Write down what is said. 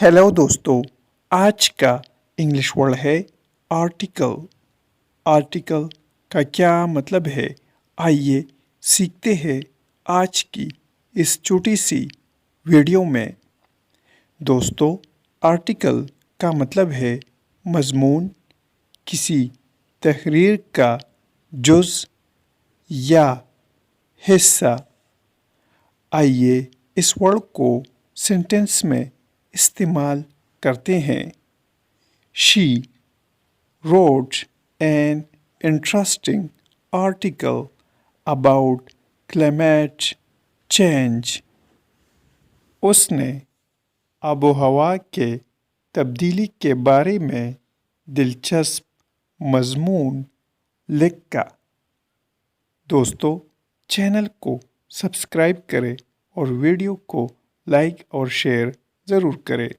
Hello दोस्तों। आज का इंग्लिश वर्ड है आर्टिकल। आर्टिकल का क्या मतलब है, आइए सीखते हैं आज की इस छोटी सी वीडियो में। दोस्तों, आर्टिकल का मतलब है मज़मून, किसी तहरीर का जुज़ या हिस्सा। आइए इस वर्ड को सेंटेंस में इस्तेमाल करते हैं। She wrote an interesting article about climate change. उसने आबोहवा के तब्दीली के बारे में दिलचस्प मज़मून लिखा। दोस्तों, चैनल को सब्सक्राइब करें और वीडियो को लाइक और शेयर ज़रूर करें।